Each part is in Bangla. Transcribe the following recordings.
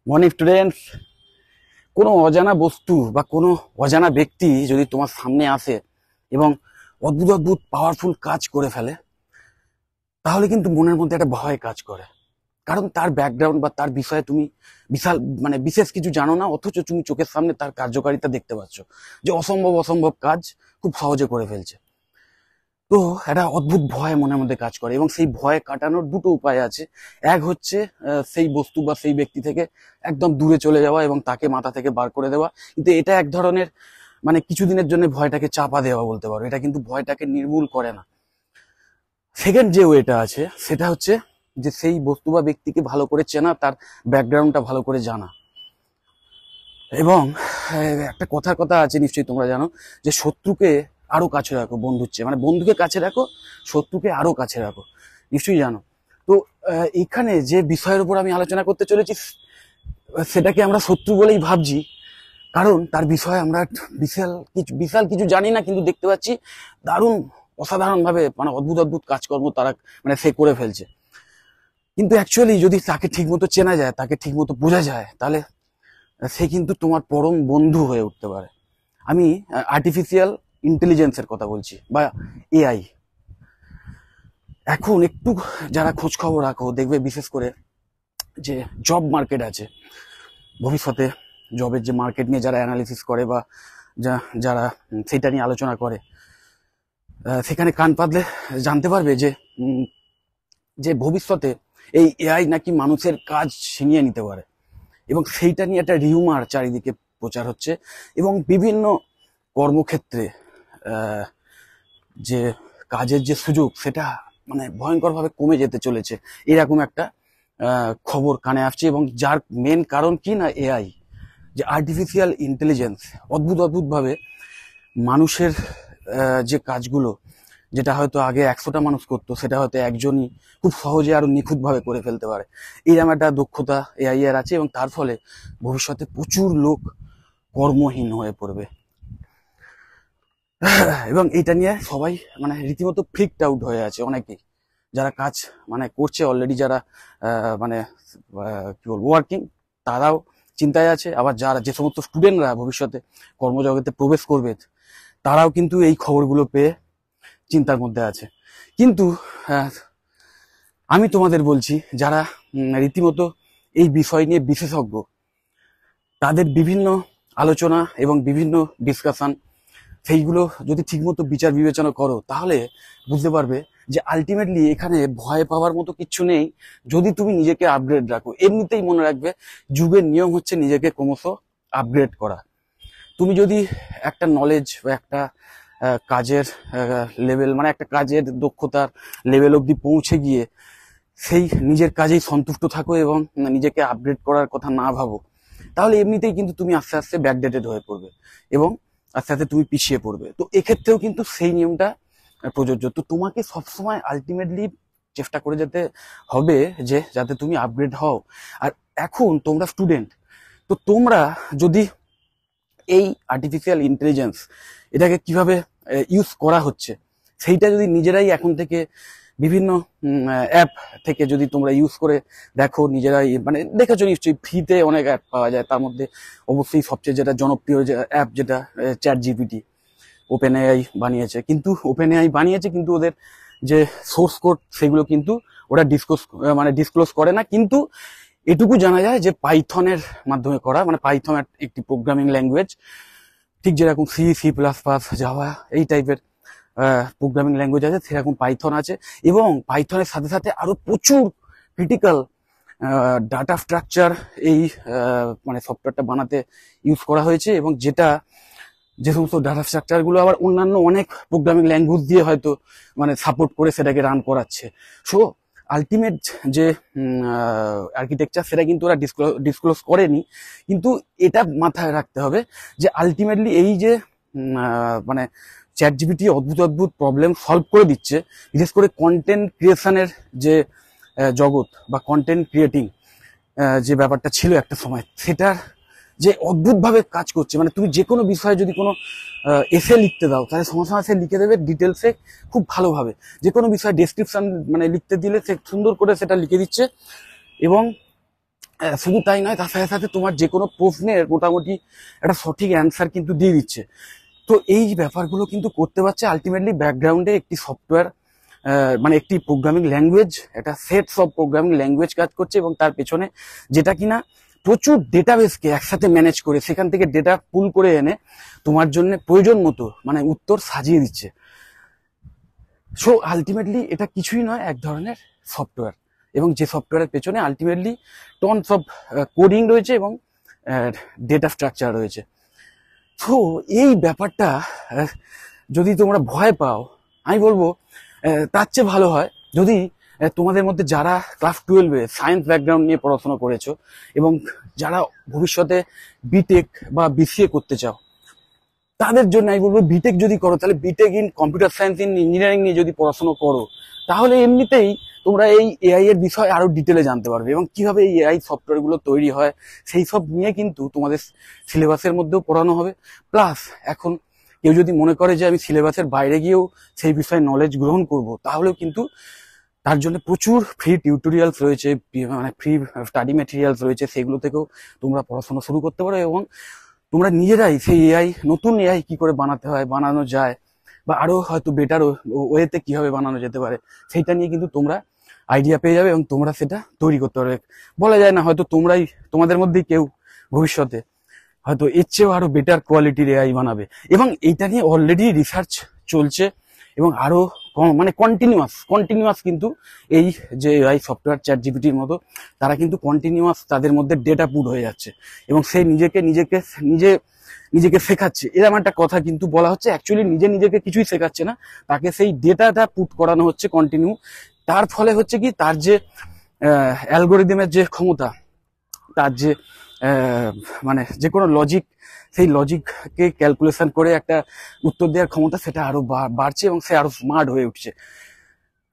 Morning students. কোনো অজানা বস্তু বা কোনো অজানা ব্যক্তি যদি তোমার সামনে আসে এবং অদ্ভুত অদ্ভুত পাওয়ারফুল কাজ করে ফেলে, তাহলে কিন্তু মনের মধ্যে একটা ভয় কাজ করে। কারণ তার ব্যাকগ্রাউন্ড বা তার বিষয়ে তুমি বিশাল বিশেষ কিছু জানো না, অথচ তুমি চোখের সামনে তার কার্যকারিতা দেখতে পাচ্ছ যে অসম্ভব অসম্ভব কাজ খুব সহজে করে ফেলছে। তো একটা অদ্ভুত ভয় মনের মধ্যে কাজ করে এবং সেই ভয় কাটানোর দুটো উপায় আছে। এক হচ্ছে সেই বস্তু বা সেই ব্যক্তি থেকে একদম দূরে চলে যাওয়া এবং তাকে মাথা থেকে বার করে দেওয়া। কিন্তু এটা এক ধরনের কিছুদিনের জন্য ভয়টাকে চাপা দেওয়া বলতে পারো, এটা কিন্তু ভয়টাকে নির্মূল করে না। সেকেন্ড যে ওয়েটা আছে সেটা হচ্ছে যে সেই বস্তু বা ব্যক্তিকে ভালো করে চেনা, তার ব্যাকগ্রাউন্ডটা ভালো করে জানা। এবং একটা কথার কথা আছে, নিশ্চয়ই তোমরা জানো, যে শত্রুকে আরো কাছে রাখো বন্ধুর চেয়ে, বন্ধুকে কাছে রাখো, শত্রুকে আরো কাছে রাখো। নিশ্চয়ই জানো। তো এখানে যে বিষয়ের উপর আমি আলোচনা করতে চলেছি সেটাকে আমরা শত্রু বলেই ভাবছি, কারণ তার বিষয়ে আমরা বিশাল কিছু জানি না, কিন্তু দেখতে পাচ্ছি দারুণ অসাধারণ ভাবে অদ্ভুত অদ্ভুত কাজকর্ম তারা সে করে ফেলছে। কিন্তু অ্যাকচুয়ালি যদি তাকে ঠিক মতো চেনা যায়, তাকে ঠিক মতো বোঝা যায়, তাহলে সে কিন্তু তোমার পরম বন্ধু হয়ে উঠতে পারে। আমি আর্টিফিশিয়াল ইন্টেলিজেন্সের কথা বলছি, বা এআই। এখন একটু যারা খোঁজ খবর রাখো দেখবে, বিশেষ করে যে জব মার্কেট আছে, ভবিষ্যতে জবের যে মার্কেট নিয়ে যারা অ্যানালিসিস করে বা যারা সেটা নিয়ে আলোচনা করে, সেখানে কান পাতলে জানতে পারবে যে ভবিষ্যতে এই এআই নাকি মানুষের কাজ ছিনিয়ে নিতে পারে। এবং সেইটা নিয়ে একটা রিউমার চারিদিকে প্রচার হচ্ছে এবং বিভিন্ন কর্মক্ষেত্রে যে কাজের যে সুযোগ সেটা ভয়ঙ্করভাবে কমে যেতে চলেছে, এরকম একটা খবর কানে আসছে। এবং যার মেন কারণ কি না, এআই, যে আর্টিফিশিয়াল ইন্টেলিজেন্স অদ্ভুত অদ্ভুত ভাবে মানুষের যে কাজগুলো, যেটা হয়তো আগে 100টা মানুষ করতো, সেটা হয়তো একজনই খুব সহজে আরো নিখুঁত ভাবে করে ফেলতে পারে। এইরকম একটা দক্ষতা এআই এর আছে এবং তার ফলে ভবিষ্যতে প্রচুর লোক কর্মহীন হয়ে পড়বে। এবং এটা নিয়ে সবাই রীতিমতো ফ্রিকড আউট হয়ে আছে অনেকেই, যারা কাজ করছে অলরেডি, যারা কি বলবো ওয়ার্কিং, তারাও চিন্তায় আছে। আবার যে সমস্ত স্টুডেন্টরা ভবিষ্যতে কর্মজগতে প্রবেশ করবে, তারাও কিন্তু এই খবরগুলো পেয়ে চিন্তার মধ্যে আছে। কিন্তু আমি তোমাদের বলছি, যারা রীতিমতো এই বিষয় নিয়ে বিশেষজ্ঞ, তাদের বিভিন্ন আলোচনা এবং বিভিন্ন ডিসকাশন, সেইগুলো যদি ঠিকমতো বিচার বিবেচনা করো, তাহলে বুঝতে পারবে যে আলটিমেটলি এখানে ভয় পাওয়ার মতো কিচ্ছু নেই, যদি তুমি নিজেকে আপগ্রেড রাখো। এমনিতেই মনে রাখবে, যুগের নিয়ম হচ্ছে নিজেকে ক্রমশ আপগ্রেড করা। তুমি যদি একটা নলেজ বা একটা কাজের লেভেল, একটা কাজের দক্ষতার লেভেল অবধি পৌঁছে গিয়ে সেই নিজের কাজেই সন্তুষ্ট থাকো এবং নিজেকে আপগ্রেড করার কথা না ভাবো, তাহলে এমনিতেই কিন্তু তুমি আস্তে আস্তে ব্যাকডেটেড হয়ে পড়বে এবং আস্তে আস্তে তুমি পিছিয়ে পড়বে। তো এক্ষেত্রেও কিন্তু সেই নিয়মটা প্রযোজ্য। তো তোমাকে সবসময় আলটিমেটলি চেষ্টা করে যেতে হবে যে যাতে তুমি আপগ্রেড হও। আর এখন তোমরা স্টুডেন্ট, তো তোমরা যদি এই আর্টিফিশিয়াল ইন্টেলিজেন্স এটাকে কিভাবে ইউজ করা হচ্ছে সেইটা যদি নিজেরাই এখন থেকে বিভিন্ন অ্যাপ থেকে যদি তোমরা ইউজ করে দেখো, নিজেরাই দেখেছো নিশ্চয়ই, ফ্রিতে অনেক অ্যাপ পাওয়া যায়। তার মধ্যে অবশ্যই সবচেয়ে যেটা জনপ্রিয় যে অ্যাপ, যেটা চ্যাট জিপিটি, ওপেন এআই বানিয়েছে। কিন্তু ওপেন এআই বানিয়েছে, কিন্তু ওদের যে সোর্স কোড সেগুলো কিন্তু ওরা ডিসক্লোজ করে না। কিন্তু এটুকু জানা যায় যে পাইথনের মাধ্যমে করা, পাইথন একটি প্রোগ্রামিং ল্যাঙ্গুয়েজ, ঠিক যেরকম সি++, জাভা এই টাইপের প্রোগ্রামিং ল্যাঙ্গুয়েজ আছে, সেরকম পাইথন আছে। এবং পাইথনের সাথে সাথে আরো প্রচুর ক্রিটিক্যাল ডাটা স্ট্রাকচার এই সফটওয়্যারটা বানাতে ইউজ করা হয়েছে। এবং যে সমস্ত ডাটা স্ট্রাকচার গুলো আবার অন্যান্য অনেক প্রোগ্রামিং ল্যাঙ্গুয়েজ দিয়ে হয়তো সাপোর্ট করে সেটাকে রান করাচ্ছে। সো আলটিমেট যে আর্কিটেকচার, সেটা কিন্তু ওরা ডিসক্লোজ করেনি। কিন্তু এটা মাথায় রাখতে হবে যে আলটিমেটলি এই যে চ্যাট জিপিটি অদ্ভুত অদ্ভুত প্রবলেম সলভ করে দিচ্ছে, বিশেষ করে কন্টেন্ট ক্রিয়েশনের যে জগৎ বা কন্টেন্ট ক্রিয়েটিং যে ব্যাপারটা ছিল একটা সময়, সেটার যে অদ্ভুতভাবে কাজ করছে। তুমি যে কোনো বিষয়ে যদি কোনো এসে লিখতে দাও, তাহলে সঙ্গে সঙ্গে সে লিখে দেবে ডিটেলসে খুব ভালোভাবে। যে কোনো বিষয়ে ডেসক্রিপশন লিখতে দিলে সে সুন্দর করে সেটা লিখে দিচ্ছে। এবং শুধু তাই নয়, তার সাথে সাথে তোমার যে কোনো প্রশ্নের মোটামুটি একটা সঠিক অ্যান্সার কিন্তু দিয়ে দিচ্ছে। তো এই ব্যাপারগুলো কিন্তু করতে পারছে আলটিমেটলি ব্যাকগ্রাউন্ডে একটি সফটওয়্যার, মানে একটি প্রোগ্রামিং ল্যাঙ্গুয়েজ, একটা সেটস অফ প্রোগ্রামিং ল্যাঙ্গুয়েজ কাজ করছে, এবং তার পেছনে যেটা কিনা প্রচুর ডেটাবেসকে একসাথে ম্যানেজ করে সেখান থেকে ডেটা পুল করে এনে তোমার জন্য প্রয়োজন মতো মানে উত্তর সাজিয়ে দিচ্ছে। সো আলটিমেটলি এটা কিছুই নয়, এক ধরনের সফটওয়্যার, এবং যে সফটওয়্যারের পেছনে আলটিমেটলি টনস অফ কোডিং রয়েছে এবং ডেটা স্ট্রাকচার রয়েছে। তো এই ব্যাপারটা আহ, যদি তোমরা ভয় পাও, আমি বলবো তার চেয়ে ভালো হয় যদি তোমাদের মধ্যে যারা ক্লাস 12-এ সায়েন্স ব্যাকগ্রাউন্ড নিয়ে পড়াশোনা করেছো এবং যারা ভবিষ্যতে বিটেক বা বিসিএ করতে চাও, তাদের জন্য আমি বলবো বিটেক যদি করো তাহলে B Tech in computer science in engineering নিয়ে যদি পড়াশোনা করো, তাহলে এমনিতেই তোমরা এই এআই এর বিষয়ে আরো ডিটেলে জানতে পারবে, এবং কিভাবে এই এআই সফটওয়্যার গুলো তৈরি হয় সেই সব নিয়ে কিন্তু তোমাদের সিলেবাসের মধ্যেও পড়ানো হবে। প্লাস এখন কেউ যদি মনে করে যে আমি সিলেবাসের বাইরে গিয়েও সেই বিষয়ে নলেজ গ্রহণ করব, তাহলেও কিন্তু তার জন্য প্রচুর ফ্রি টিউটোরিয়ালস রয়েছে, মানে ফ্রি স্টাডি ম্যাটেরিয়ালস রয়েছে, সেগুলো থেকেও তোমরা পড়াশোনা শুরু করতে পারো, এবং তোমরা নিজেরাই সেই এআই, নতুন এআই কি করে বানাতে হয়, বানানো যায়, বা আরো হয়তো বেটার ওয়েতে কিভাবে বানানো যেতে পারে, সেইটা নিয়ে কিন্তু তোমরা আইডিয়া পেয়ে যাবে এবং তোমরা সেটা তৈরি করতে পারবে। বলা যায় না, হয়তো তোমরাই, তোমাদের মধ্যেই কেউ ভবিষ্যতে হয়তো এর চেয়েও আরো বেটার কোয়ালিটির এআই বানাবে, এবং এইটা নিয়ে অলরেডি রিসার্চ চলছে, এবং আরো মানে কন্টিনিউয়াস কিন্তু এই যে এআই সফটওয়্যার চ্যাট জিপিটির মতো, তারা কিন্তু কন্টিনিউয়াস তাদের মধ্যে ডেটা পুট হয়ে যাচ্ছে, এবং সে নিজেকে শেখাচ্ছে। এরকম একটা কথা কিন্তু বলা হচ্ছে, অ্যাকচুয়ালি নিজেকে কিছুই শেখাচ্ছে না, তাকে সেই ডেটাটা পুট করানো হচ্ছে কন্টিনিউ। তার ফলে হচ্ছে কি, তার যে অ্যালগোরিদমের যে ক্ষমতা, তার যে মানে যে কোনো লজিক, সেই লজিককে ক্যালকুলেশন করে একটা উত্তর দেওয়ার ক্ষমতা, সেটা আরো বাড়ছে এবং সে আরো স্মার্ট হয়ে উঠছে।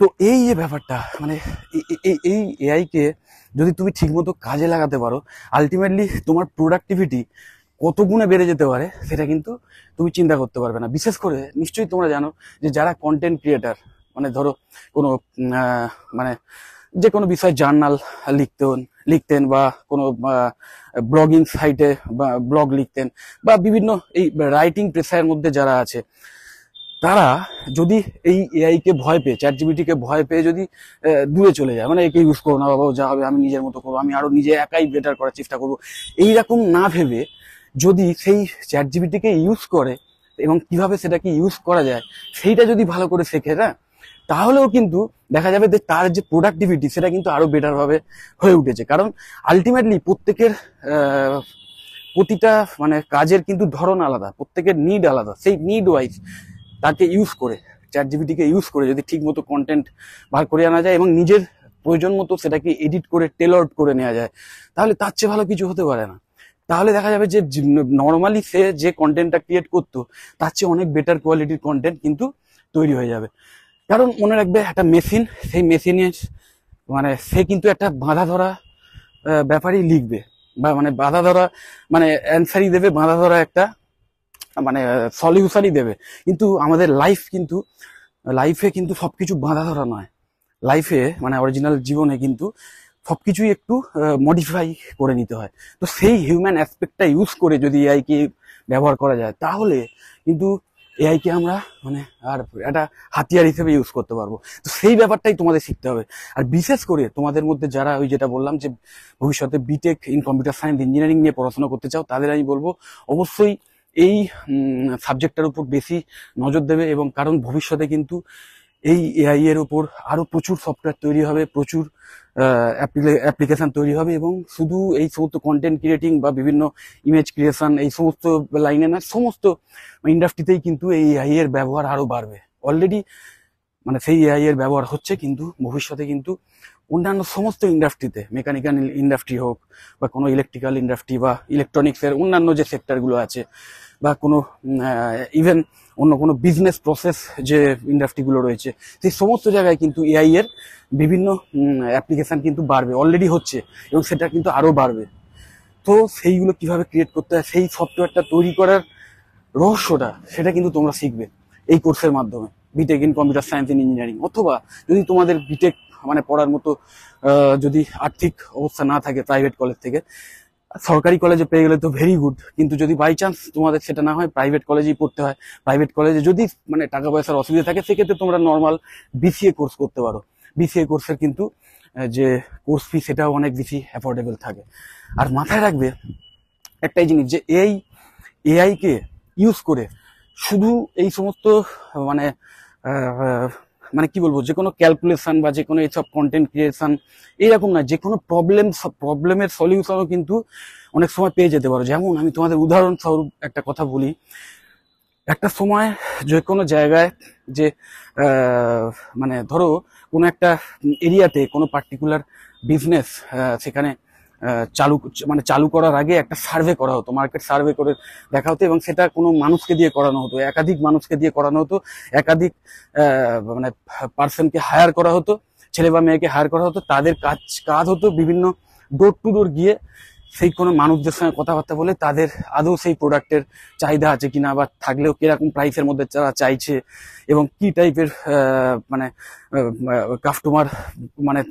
তো এই যে ব্যাপারটা, মানে এই এআই কে যদি তুমি ঠিকমতো কাজে লাগাতে পারো, আলটিমেটলি তোমার প্রোডাক্টিভিটি কত গুণে বেড়ে যেতে পারে সেটা কিন্তু তুমি চিন্তা করতে পারবে না। বিশেষ করে নিশ্চয়ই তোমরা জানো যে যারা কন্টেন্ট ক্রিয়েটার, মানে ধরো কোনো মানে যে কোনো বিষয়ে জার্নাল লিখতেন বা কোনো ব্লগিং সাইটে বা ব্লগ লিখতেন, বা বিভিন্ন এই রাইটিং পেশার মধ্যে যারা আছে, তারা যদি এই এআই কে ভয় পেয়ে, চ্যাট জিপিটি কে ভয় পেয়ে যদি দূরে চলে যায়, মানে একে ইউজ করো না বাবা, যা হবে আমি নিজের মতো করবো, আমি আরো নিজে একাই বেটার করার চেষ্টা করবো, এইরকম না ভেবে যদি সেই চ্যাট জিপিটি কে ইউজ করে এবং কিভাবে সেটাকে ইউজ করা যায় সেইটা যদি ভালো করে শেখে না, তাহলেও কিন্তু দেখা যাবে যে তার যে প্রোডাক্টিভিটি সেটা কিন্তু আরো বেটার ভাবে হয়ে উঠেছে। কারণ আলটিমেটলি প্রত্যেকের প্রতিটা মানে কাজের কিন্তু ধরন আলাদা, প্রত্যেকের নিড আলাদা, সেই নিড ওয়াইজ তাকে ইউজ করে, চ্যাট জিপিটিকে ইউজ করে যদি ঠিক মতো কন্টেন্ট বার করে আনা যায় এবং নিজের প্রয়োজন মতো সেটাকে এডিট করে টেলর করে নেওয়া যায়, তাহলে তার চেয়ে ভালো কিছু হতে পারে না। তাহলে দেখা যাবে যে নর্মালি সে যে কন্টেন্টটা ক্রিয়েট করতো তার চেয়ে অনেক বেটার কোয়ালিটির কন্টেন্ট কিন্তু তৈরি হয়ে যাবে। কারণ মনে রাখবে, একটা মেশিন, সেই মেশিনের মানে সে কিন্তু একটা বাঁধা ধরা ব্যাপারই লিখবে, বা মানে বাঁধা ধরা মানে অ্যান্সারই দেবে, বাঁধা ধরা একটা মানে সলিউশনই দেবে। কিন্তু আমাদের লাইফে কিন্তু সবকিছু বাঁধা ধরা নয়। লাইফে মানে অরিজিনাল জীবনে কিন্তু সবকিছুই একটু মডিফাই করে নিতে হয়। তো সেই হিউম্যান অ্যাসপেক্টটা ইউজ করে যদি এআই কে ব্যবহার করা যায়, তাহলে কিন্তু এআই কে আমরা মানে আর একটা হাতিয়ার হিসেবে ইউজ করতে পারবো। তো সেই ব্যাপারটাই তোমাদের শিখতে হবে। আর বিশেষ করে তোমাদের মধ্যে যারা ওই যেটা বললাম যে ভবিষ্যতে B Tech in computer science engineering নিয়ে পড়াশোনা করতে চাও, তাদের আমি বলবো অবশ্যই এই সাবজেক্টটার উপর বেশি নজর দেবে, এবং কারণ ভবিষ্যতে কিন্তু এই এআই এর উপর আরো প্রচুর সফটওয়্যার তৈরি হবে, প্রচুর অ্যাপ্লিকেশন তৈরি হবে, এবং শুধু এই সমস্ত কন্টেন্ট ক্রিয়েটিং বা বিভিন্ন ইমেজ ক্রিয়েশন এই সমস্ত লাইনে না, সমস্ত ইন্ডাস্ট্রিতেই কিন্তু এই এআই এর ব্যবহার আরো বাড়বে। অলরেডি মানে সেই এআই এর ব্যবহার হচ্ছে, কিন্তু ভবিষ্যতে কিন্তু অন্যান্য সমস্ত ইন্ডাস্ট্রিতে, মেকানিক্যাল ইন্ডাস্ট্রি হোক বা কোনো ইলেকট্রিক্যাল ইন্ডাস্ট্রি বা ইলেকট্রনিক্সের অন্যান্য যে সেক্টরগুলো আছে, বা কোনো ইভেন অন্য কোনো বিজনেস প্রসেস যে ইন্ডাস্ট্রিগুলো রয়েছে, সেই সমস্ত জায়গায় কিন্তু এআই এর বিভিন্ন অ্যাপ্লিকেশন কিন্তু বাড়বে, অলরেডি হচ্ছে, এবং সেটা কিন্তু আরো বাড়বে। তো সেইগুলো কিভাবে ক্রিয়েট করতে হয়, সেই সফটওয়্যারটা তৈরি করার রহস্যটা, সেটা কিন্তু তোমরা শিখবে এই কোর্সের মাধ্যমে, BTech in computer science and engineering. অথবা যদি তোমাদের বিটেক মানে পড়ার মতো যদি আর্থিক অবস্থা না থাকে প্রাইভেট কলেজ থেকে, সরকারি কলেজে পেয়ে গেলে তো ভেরি গুড। কিন্তু যদি বাই চান্স তোমাদের সেটা না হয়, প্রাইভেট কলেজেই পড়তে হয়, প্রাইভেট কলেজে যদি মানে টাকা পয়সার অসুবিধা থাকে, সেক্ষেত্রে তোমরা নর্মাল বিসিএ কোর্স করতে পারো। বিসিএ কোর্সের কিন্তু যে কোর্স ফি সেটাও অনেক বেশি অ্যাফোর্ডেবল থাকে। আর মাথায় রাখবে একটাই জিনিস, যে এআই কে ইউজ করে শুধু এই সমস্ত মানে মানে কি বলবো, যে কোনো ক্যালকুলেশন বা যে কোনো এইসব কন্টেন্ট ক্রিয়েশন এইরকম না, যে কোনো প্রবলেমের সলিউশনও কিন্তু অনেক সময় পেয়ে যেতে পারো। যেমন আমি তোমাদের উদাহরণস্বরূপ একটা কথা বলি, একটা সময় যে কোনো জায়গায় যে মানে ধরো কোনো একটা এরিয়াতে কোনো পার্টিকুলার বিজনেস সেখানে চালু করার আগে একটা সার্ভে করা হতো, মার্কেট সার্ভে করে দেখা হতো, এবং সেটা কোনো মানুষকে দিয়ে করানো হতো, একাধিক মানুষকে দিয়ে করানো হতো, একাধিক মানে পার্সনকে হায়ার করা হতো, ছেলে বা মেয়েকে হায়ার করা হতো। তাদের কাজ হতো বিভিন্ন ডোর টু ডোর গিয়ে সেই কোনো মানুষদের সঙ্গে কথাবার্তা বলে তাদের আদৌ সেই প্রোডাক্টের চাহিদা আছে কিনা, বা থাকলেও কিরকম প্রাইসের মধ্যে তারা চাইছে, এবং কি টাইপের মানে কাস্টমার, মানে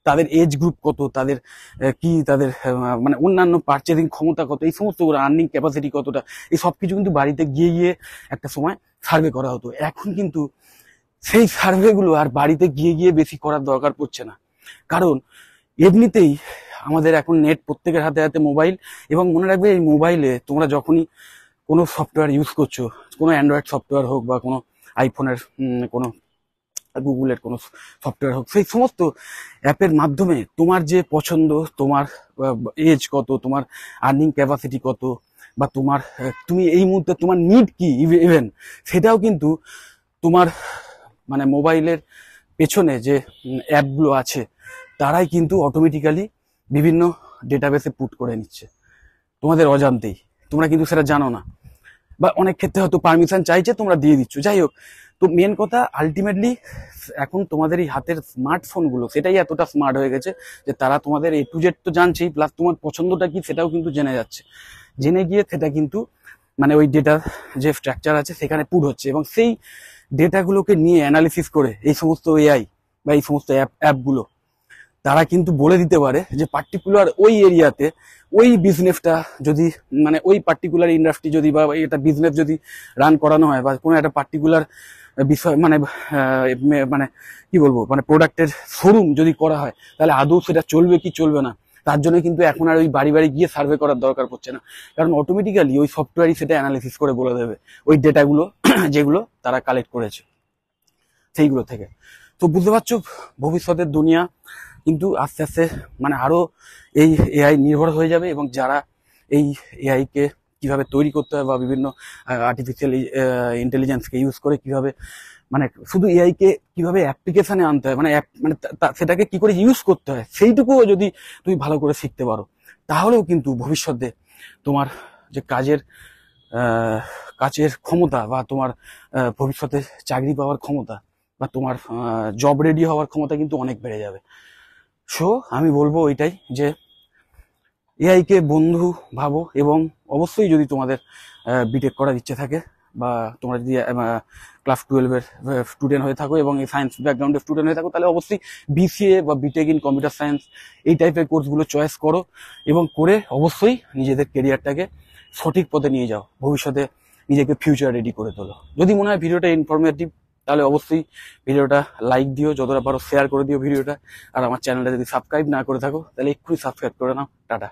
তাদের এজ গ্রুপ কত, তাদের কি তাদের মানে অন্যান্য পারচেজিং ক্ষমতা কত, এই সমস্ত আর্নিং ক্যাপাসিটি কতটা, এই সব কিছু কিন্তু বাড়িতে গিয়ে গিয়ে একটা সময় সার্ভে করা হতো। এখন কিন্তু সেই সার্ভেগুলো আর বাড়িতে গিয়ে গিয়ে বেশি করার দরকার পড়ছে না, কারণ এমনিতেই আমাদের এখন নেট, প্রত্যেকের হাতে হাতে মোবাইল। এবং মনে রাখবে, এই মোবাইলে তোমরা যখনই কোনো সফটওয়্যার ইউজ করছো, কোনো অ্যান্ড্রয়েড সফটওয়্যার হোক বা কোনো আইফোনের কোনো গুগলের কোনো সফটওয়্যার হোক, সেই সমস্ত অ্যাপের মাধ্যমে তোমার যে পছন্দ, তোমার এজ কত, তোমার আর্নিং ক্যাপাসিটি কত, বা তোমার তুমি এই মুহূর্তে তোমার নিড কি ইভেন, সেটাও কিন্তু তোমার মানে মোবাইলের পেছনে যে অ্যাপগুলো আছে তারাই কিন্তু অটোমেটিক্যালি বিভিন্ন ডেটাবেসে পুট করে নিচ্ছে তোমাদের অজান্তেই, তোমরা কিন্তু সেটা জানো না, বা অনেক ক্ষেত্রে হয়তো পারমিশন চাইছে, তোমরা দিয়ে দিচ্ছ। যাই হোক, তো মেন কথা আলটিমেটলি এখন তোমাদের এই হাতের স্মার্টফোনগুলো সেটাই এতটা স্মার্ট হয়ে গেছে যে তারা তোমাদের এ টু জেড তো জানছেই, প্লাস তোমার পছন্দটা কি সেটাও কিন্তু জেনে যাচ্ছে। জেনে গিয়ে সেটা কিন্তু মানে ওই ডেটার যে স্ট্রাকচার আছে সেখানে পুট হচ্ছে, এবং সেই ডেটাগুলোকে নিয়ে অ্যানালিসিস করে এই সমস্ত এআই বা এই সমস্ত অ্যাপগুলো তারা কিন্তু বলে দিতে পারে যে পার্টিকুলার ওই এরিয়াতে ওই বিজনেসটা যদি মানে ওই পার্টিকুলার ইন্ডাস্ট্রি যদি বা এটা বিজনেস যদি রান করানো হয়, বা কোনো একটা পার্টিকুলার বিষয় মানে মানে কি বলবো, মানে প্রোডাক্টের শোরুম যদি করা হয়, তাহলে আদৌ সেটা চলবে কি চলবে না, তার জন্য কিন্তু এখন আর ওই বাড়ি বাড়ি গিয়ে সার্ভে করার দরকার পড়ছে না, কারণ অটোমেটিক্যালি ওই সফটওয়্যারই সেটা অ্যানালিসিস করে বলে দেবে ওই ডেটাগুলো যেগুলো তারা কালেক্ট করেছে সেইগুলো থেকে। তো বুঝতে পারছো, ভবিষ্যতের দুনিয়া কিন্তু আস্তে আস্তে মানে আরো এই এআই নির্ভর হয়ে যাবে, এবং যারা এই এআই কে কিভাবে তৈরি করতে হয় বা বিভিন্ন আর্টিফিশিয়াল ইন্টেলিজেন্সকে ইউজ করে কিভাবে মানে শুধু এআই কে কিভাবে অ্যাপ্লিকেশনে আনতে হয়, মানে মানে সেটাকে কি করে ইউজ করতে হয়, সেইটুকুও যদি তুমি ভালো করে শিখতে পারো, তাহলেও কিন্তু ভবিষ্যতে তোমার যে কাজের ক্ষমতা বা তোমার ভবিষ্যতে চাকরি পাওয়ার ক্ষমতা বা তোমার জব রেডি হওয়ার ক্ষমতা কিন্তু অনেক বেড়ে যাবে। সো আমি বলবো ওইটাই, যে এআই কে বন্ধু ভাবো, এবং অবশ্যই যদি তোমাদের বিটেক করার ইচ্ছে থাকে, বা তোমরা যদি ক্লাস 12-এর স্টুডেন্ট হয়ে থাকো এবং এই সায়েন্স ব্যাকগ্রাউন্ডের স্টুডেন্ট হয়ে থাকো, তাহলে অবশ্যই বিসিএ বা বিটেক ইন কম্পিউটার সায়েন্স এই টাইপের কোর্সগুলো চয়েস করো, এবং করে অবশ্যই নিজেদের কেরিয়ারটাকে সঠিক পথে নিয়ে যাও, ভবিষ্যতে নিজেকে ফিউচার রেডি করে তোলো। যদি মনে হয় ভিডিওটা ইনফরমেটিভ, তাহলে অবশ্যই ভিডিওটা লাইক দিও, যতটা পারো শেয়ার করে দিও ভিডিওটা, আর আমার চ্যানেলটা যদি সাবস্ক্রাইব না করে থাকো তাহলে এক্ষুনি সাবস্ক্রাইব করে নাও। টাটা।